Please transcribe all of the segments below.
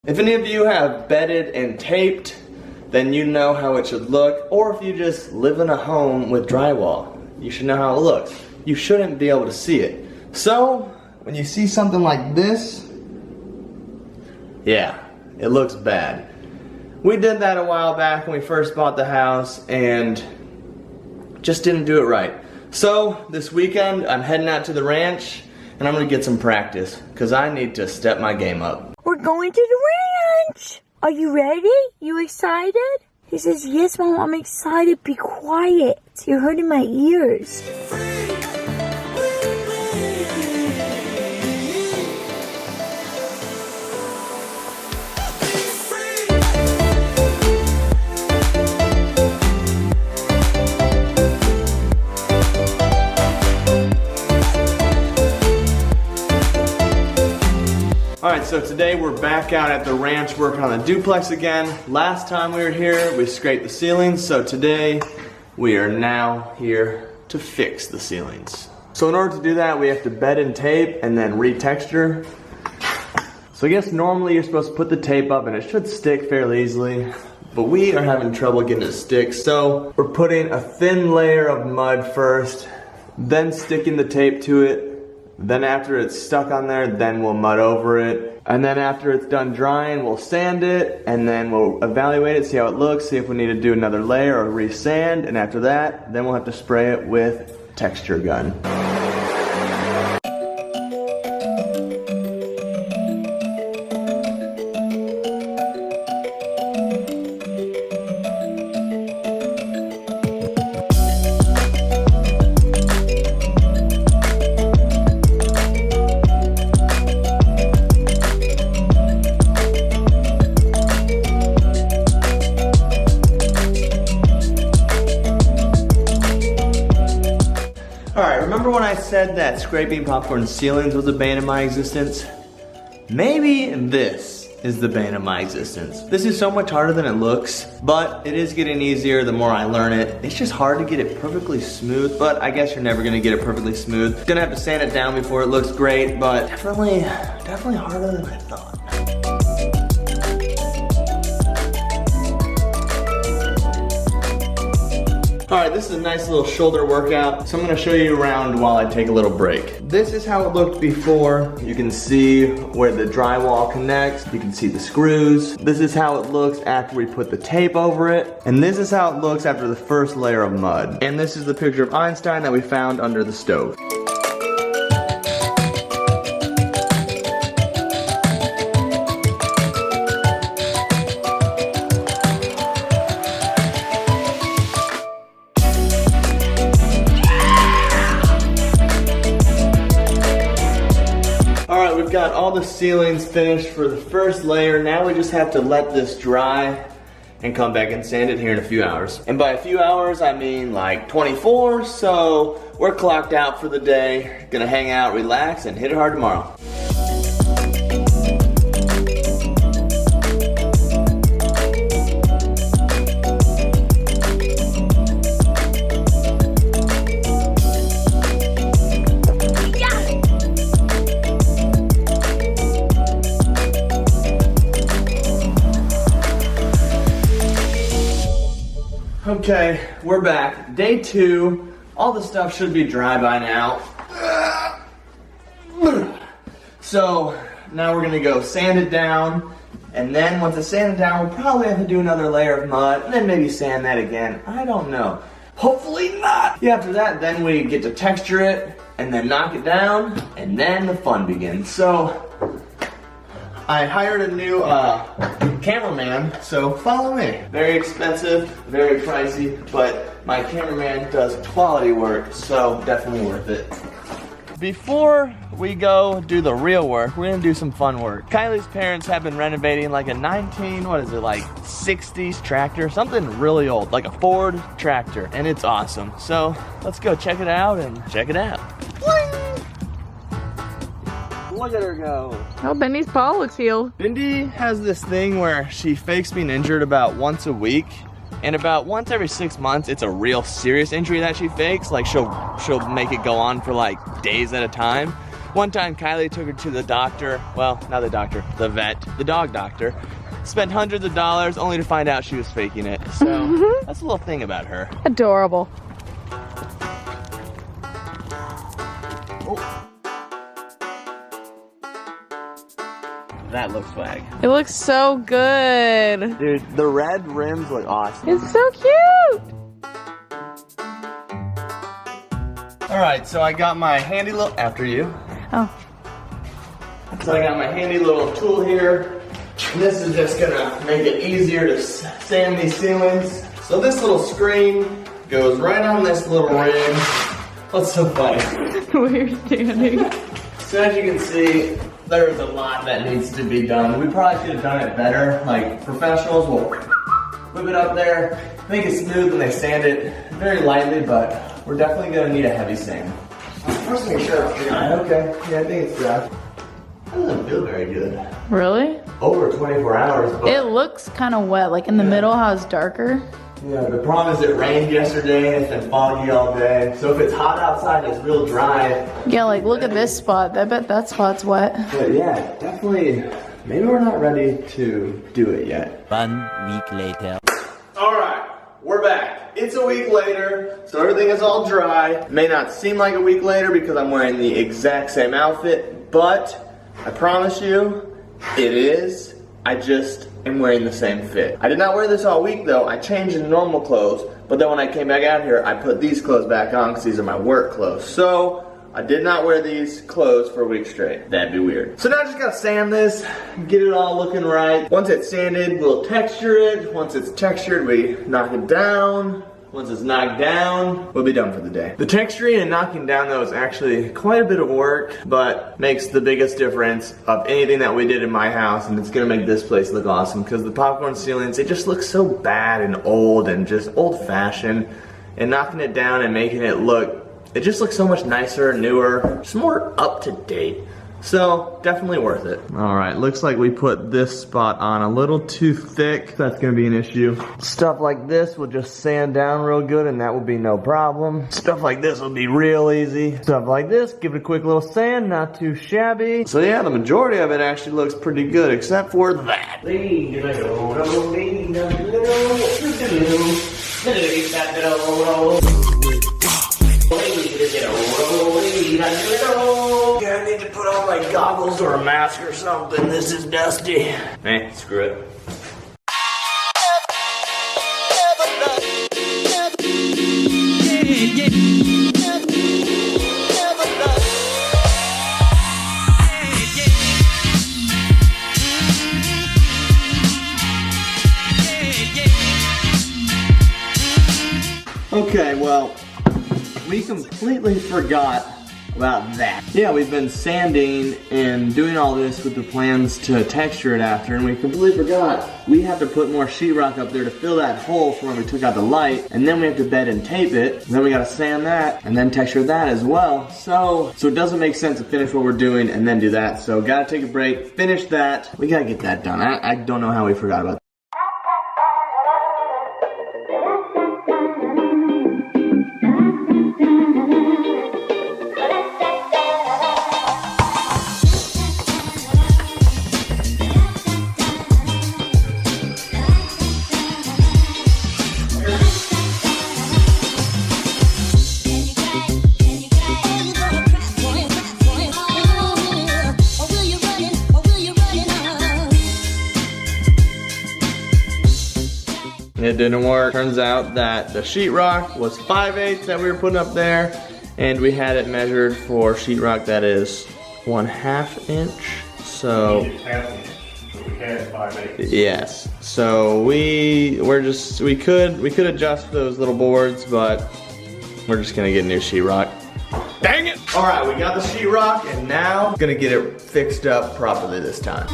If any of you have bedded and taped, then you know how it should look. Or if you just live in a home with drywall, you should know how it looks. You shouldn't be able to see it. So, when you see something like this, yeah, it looks bad. We did that a while back when we first bought the house and just didn't do it right. So, this weekend, I'm heading out to the ranch and I'm gonna get some practice because I need to step my game up. We're going to the ranch. Are you ready? You excited? He says, yes, Mom, I'm excited. Be quiet. You're hurting my ears. Alright, so today we're back out at the ranch working on the duplex again. Last time we were here, we scraped the ceilings, so today we are now here to fix the ceilings. So in order to do that, we have to bed and tape and then retexture. So I guess normally you're supposed to put the tape up and it should stick fairly easily, but we are having trouble getting it to stick, so we're putting a thin layer of mud first, then sticking the tape to it. Then after it's stuck on there, then we'll mud over it. And then after it's done drying, we'll sand it, and then we'll evaluate it, see how it looks, see if we need to do another layer or resand, and after that, then we'll have to spray it with texture gun. Alright, remember when I said that scraping popcorn ceilings was the bane of my existence? Maybe this is the bane of my existence. This is so much harder than it looks, but it is getting easier the more I learn it. It's just hard to get it perfectly smooth, but I guess you're never gonna get it perfectly smooth. Gonna have to sand it down before it looks great, but definitely harder than I thought. Alright, this is a nice little shoulder workout, so I'm going to show you around while I take a little break. This is how it looked before. You can see where the drywall connects, you can see the screws. This is how it looks after we put the tape over it, and this is how it looks after the first layer of mud. And this is the picture of Einstein that we found under the stove. Alright, we've got all the ceilings finished for the first layer. Now we just have to let this dry and come back and sand it here in a few hours. And by a few hours, I mean like 24, so we're clocked out for the day. Gonna hang out, relax, and hit it hard tomorrow. Okay, we're back. Day 2. All the stuff should be dry by now. So now we're gonna go sand it down, and then once it's sanded down, we'll probably have to do another layer of mud, and then maybe sand that again. I don't know. Hopefully not. Yeah, after that, then we get to texture it, and then knock it down, and then the fun begins. So I hired a new cameraman, so follow me. Very expensive, very pricey, but my cameraman does quality work, so definitely worth it. Before we go do the real work, we're gonna do some fun work. Kylie's parents have been renovating like a 60s tractor, something really old, like a Ford tractor, and it's awesome. So let's go check it out and check it out. Look at her go. Oh, Bendy's paw looks healed. Bindi has this thing where she fakes being injured about once a week, and about once every 6 months, it's a real serious injury that she fakes. Like she'll make it go on for like days at a time. One time Kylie took her to the doctor, well, not the doctor, the vet, the dog doctor. Spent hundreds of dollars only to find out she was faking it. So that's a little thing about her. Adorable. Oh. That looks swag. It looks so good. Dude, the red rims look awesome. It's so cute. All right, so I got my handy little, after you. Oh. So I got my handy little tool here. And this is just gonna make it easier to sand these ceilings. So this little screen goes right on this little rim. What's so funny? Where you're standing. So as you can see, there's a lot that needs to be done. We probably should have done it better. Like professionals will whip it up there, make it smooth, and they sand it very lightly, but we're definitely gonna need a heavy sand. First make sure it's dry. Okay, yeah, I think it's dry. That doesn't feel very good. Really? Over 24 hours, but It looks kind of wet, like in the middle how it's darker. yeah, the problem is it rained yesterday and it's been foggy all day. So if it's hot outside and it's real dry. Yeah, like look at this spot. I bet that spot's wet. But yeah, definitely, maybe we're not ready to do it yet. 1 week later. All right, we're back. It's a week later, so everything is all dry. It may not seem like a week later because I'm wearing the exact same outfit, but I promise you, it is. I just am wearing the same fit. I did not wear this all week though. I changed into normal clothes, but then when I came back out here, I put these clothes back on because these are my work clothes. So I did not wear these clothes for a week straight. That'd be weird. So now I just gotta sand this, get it all looking right. Once it's sanded, we'll texture it. Once it's textured, we knock it down. Once it's knocked down, we'll be done for the day. The texturing and knocking down though is actually quite a bit of work, but makes the biggest difference of anything that we did in my house, and it's gonna make this place look awesome because the popcorn ceilings, they just look so bad and old and just old-fashioned, and knocking it down and making it look, it just looks so much nicer, newer, just more up-to-date. So, definitely worth it. All right, looks like we put this spot on a little too thick. That's gonna be an issue. Stuff like this will just sand down real good and that will be no problem. Stuff like this will be real easy. Stuff like this, give it a quick little sand, not too shabby. So yeah, the majority of it actually looks pretty good, except for that. I need to put on my goggles or a mask or something. This is dusty. Eh, screw it. Okay, well, we completely forgot about that. Yeah, we've been sanding and doing all this with the plans to texture it after, and we completely forgot we have to put more sheetrock up there to fill that hole from where we took out the light, and then we have to bed and tape it, and then we gotta sand that, and then texture that as well. So it doesn't make sense to finish what we're doing and then do that. So gotta take a break, finish that. We gotta get that done. I don't know how we forgot about that. It didn't work. Turns out that the sheetrock was 5/8 that we were putting up there, and we had it measured for sheetrock that is 1/2 inch. So yes. So we could adjust those little boards, but we're just gonna get new sheetrock. Dang it! All right, we got the sheetrock, and now gonna get it fixed up properly this time.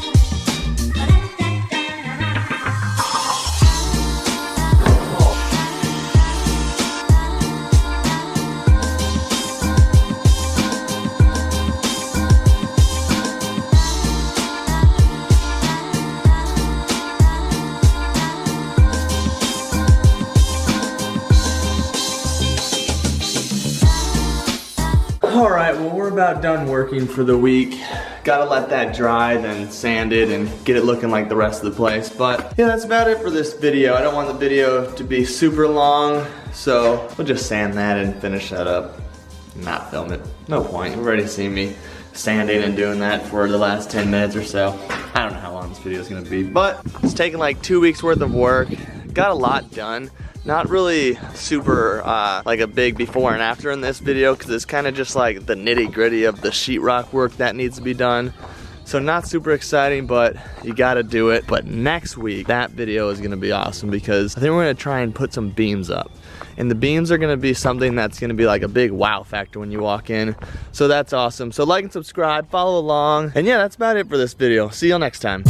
All right, right, well, we're about done working for the week. Gotta let that dry, then sand it and get it looking like the rest of the place. But yeah, that's about it for this video. I don't want the video to be super long, so we'll just sand that and finish that up. Not film it. No point. You've already seen me sanding and doing that for the last 10 minutes or so. I don't know how long this video is gonna be, but it's taken like 2 weeks worth of work. Got a lot done. Not really super like a big before and after in this video, because it's kind of just like the nitty gritty of the sheetrock work that needs to be done. So not super exciting, but you gotta do it. But next week, that video is gonna be awesome, because I think we're gonna try and put some beams up. And the beams are gonna be something that's gonna be like a big wow factor when you walk in. So that's awesome. So like and subscribe, follow along. And yeah, that's about it for this video. See you next time.